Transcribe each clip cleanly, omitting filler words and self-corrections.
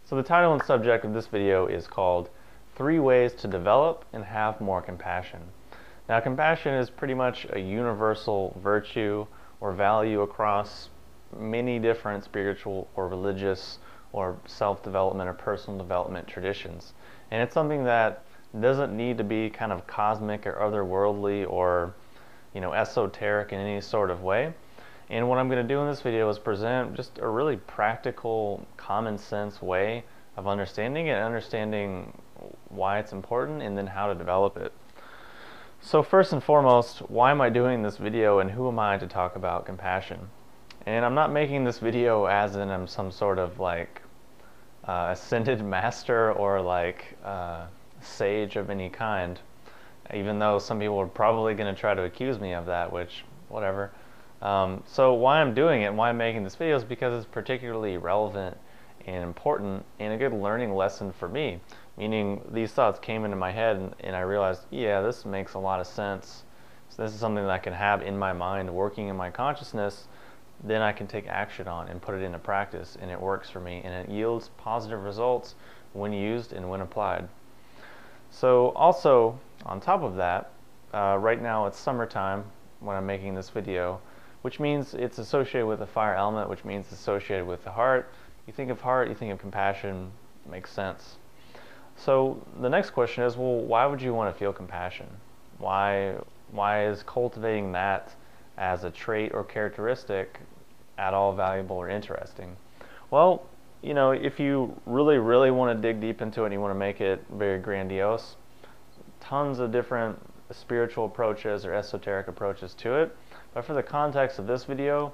So the title and subject of this video is called 3 Ways to Develop and Have More Compassion. Now, compassion is pretty much a universal virtue or value across many different spiritual or religious or self-development or personal development traditions. And it's something that doesn't need to be kind of cosmic or otherworldly or, esoteric in any sort of way. And what I'm going to do in this video is present just a really practical, common sense way of understanding it, understanding why it's important, and then how to develop it. So first and foremost, why am I doing this video and who am I to talk about compassion? And I'm not making this video as in I'm some sort of ascended master or sage of any kind, even though some people are probably going to try to accuse me of that, which, whatever. So why I'm doing it and why I'm making this video is because it's particularly relevant and important and a good learning lesson for me. Meaning these thoughts came into my head and I realized, yeah, this makes a lot of sense. So this is something that I can have in my mind, working in my consciousness, then I can take action on and put it into practice, and it works for me and it yields positive results when used and when applied. So also, on top of that, right now it's summertime when I'm making this video, which means it's associated with the fire element, which means it's associated with the heart. You think of heart, you think of compassion, makes sense. So the next question is, well, why would you want to feel compassion? Why is cultivating that as a trait or characteristic at all valuable or interesting? Well, if you really, really want to dig deep into it and you want to make it very grandiose, tons of different spiritual approaches or esoteric approaches to it. But for the context of this video,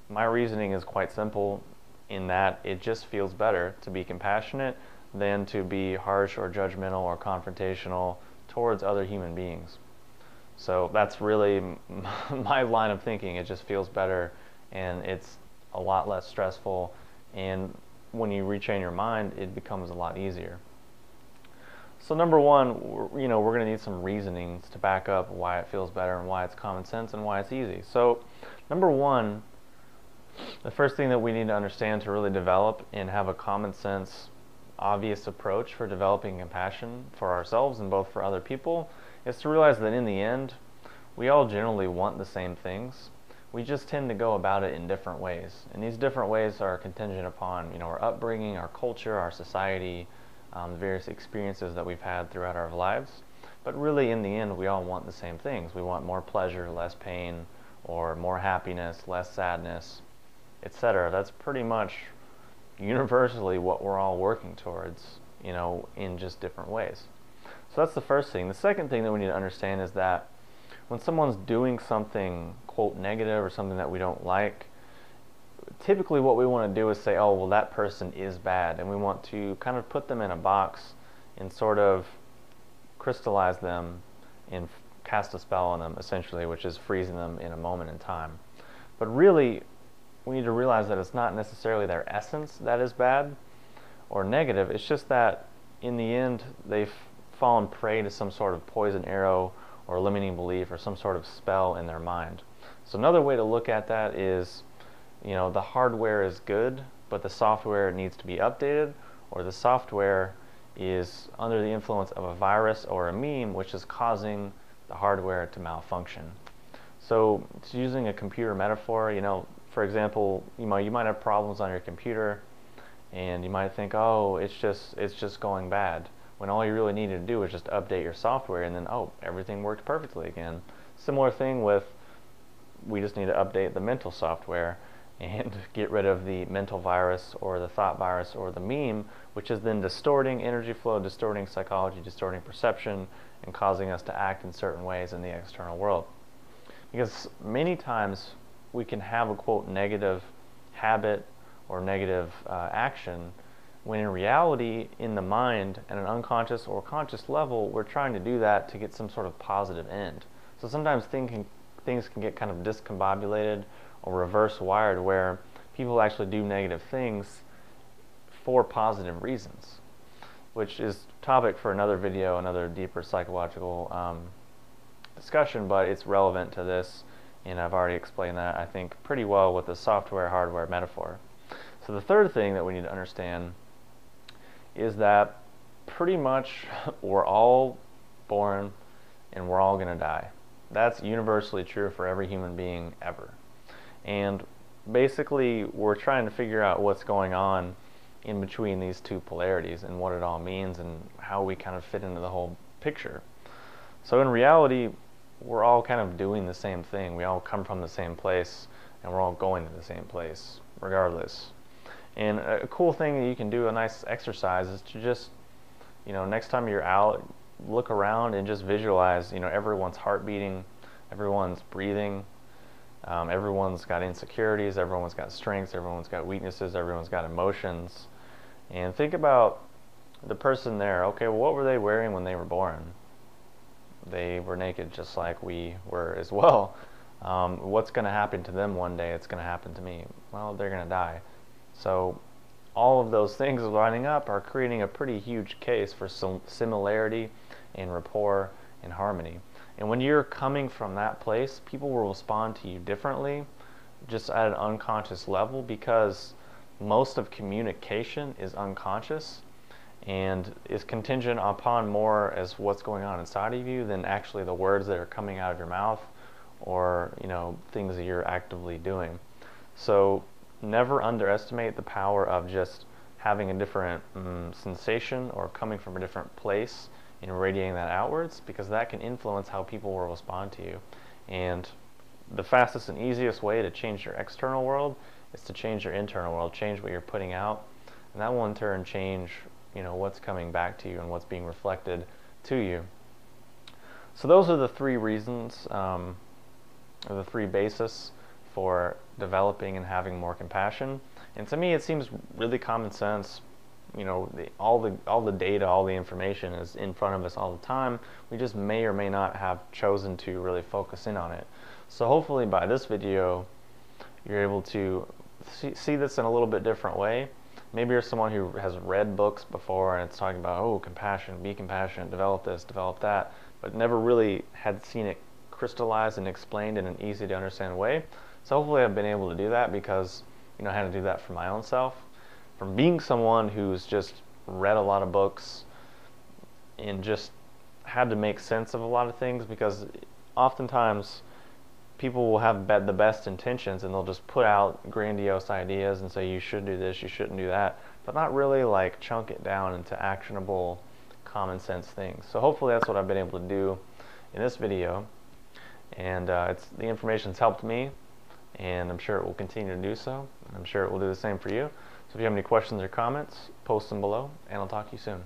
my reasoning is quite simple in that it just feels better to be compassionate than to be harsh or judgmental or confrontational towards other human beings. So that's really my line of thinking. It just feels better and it's a lot less stressful, and when you retrain your mind, it becomes a lot easier. So number one, we're going to need some reasonings to back up why it feels better and why it's common sense and why it's easy. So number one, the first thing that we need to understand to really develop and have a common sense, obvious approach for developing compassion for ourselves and both for other people is to realize that in the end, we all generally want the same things. We just tend to go about it in different ways. And these different ways are contingent upon, our upbringing, our culture, our society, the various experiences that we've had throughout our lives. But really, in the end, we all want the same things. We want more pleasure, less pain, or more happiness, less sadness, etc. That's pretty much universally what we're all working towards, in just different ways. So that's the first thing. The second thing that we need to understand is that when someone's doing something, quote, negative or something that we don't like, typically what we want to do is say, oh, well, that person is bad, and we want to kind of put them in a box and sort of crystallize them and cast a spell on them, essentially, which is freezing them in a moment in time. But really, we need to realize that it's not necessarily their essence that is bad or negative. It's just that in the end, they've fallen prey to some sort of poison arrow or limiting belief or some sort of spell in their mind. So another way to look at that is, the hardware is good, but the software needs to be updated, or the software is under the influence of a virus or a meme, which is causing the hardware to malfunction. So using a computer metaphor, for example, you might have problems on your computer, and you might think, oh, it's just going bad, when all you really needed to do was just update your software, and then, oh, everything worked perfectly again. Similar thing with, we just need to update the mental software and get rid of the mental virus or the thought virus or the meme, which is then distorting energy flow, distorting psychology, distorting perception, and causing us to act in certain ways in the external world. Because many times we can have a, quote, negative habit or negative action, when in reality, in the mind, at an unconscious or conscious level, we're trying to do that to get some sort of positive end. So sometimes things can get kind of discombobulated or reverse wired, where people actually do negative things for positive reasons, which is topic for another video, another deeper psychological discussion, but it's relevant to this, and I've already explained that, I think, pretty well with the software-hardware metaphor. So the third thing that we need to understand is that pretty much we're all born and we're all going to die. That's universally true for every human being ever. And basically, we're trying to figure out what's going on in between these two polarities and what it all means and how we kind of fit into the whole picture. So in reality, we're all kind of doing the same thing. We all come from the same place and we're all going to the same place regardless. And a cool thing that you can do, a nice exercise, is to just, next time you're out, look around and just visualize, everyone's heart beating, everyone's breathing, everyone's got insecurities, everyone's got strengths, everyone's got weaknesses, everyone's got emotions. And think about the person there. Okay, well, what were they wearing when they were born? They were naked just like we were as well. What's going to happen to them one day? It's going to happen to me. Well, they're going to die. So all of those things lining up are creating a pretty huge case for some similarity and rapport and harmony. And when you're coming from that place, people will respond to you differently, just at an unconscious level, because most of communication is unconscious and is contingent upon more as what's going on inside of you than actually the words that are coming out of your mouth or things that you're actively doing. So never underestimate the power of just having a different sensation or coming from a different place and radiating that outwards, because that can influence how people will respond to you. And the fastest and easiest way to change your external world is to change your internal world, change what you're putting out, and that will in turn change what's coming back to you and what's being reflected to you. So those are the three reasons, or the three bases for developing and having more compassion. And to me, it seems really common sense. All the data, all the information is in front of us all the time. We just may or may not have chosen to really focus in on it. So hopefully by this video, you're able to see this in a little bit different way. Maybe you're someone who has read books before and it's talking about, oh, compassion, be compassionate, develop this, develop that, but never really had seen it crystallized and explained in an easy to understand way. So hopefully I've been able to do that, because I had to do that for my own self. From being someone who's just read a lot of books and just had to make sense of a lot of things, because oftentimes people will have the best intentions and they'll just put out grandiose ideas and say you should do this, you shouldn't do that, but not really like chunk it down into actionable common sense things. So hopefully that's what I've been able to do in this video, and the information's helped me, and I'm sure it will continue to do so, and I'm sure it will do the same for you. So if you have any questions or comments, post them below, and I'll talk to you soon.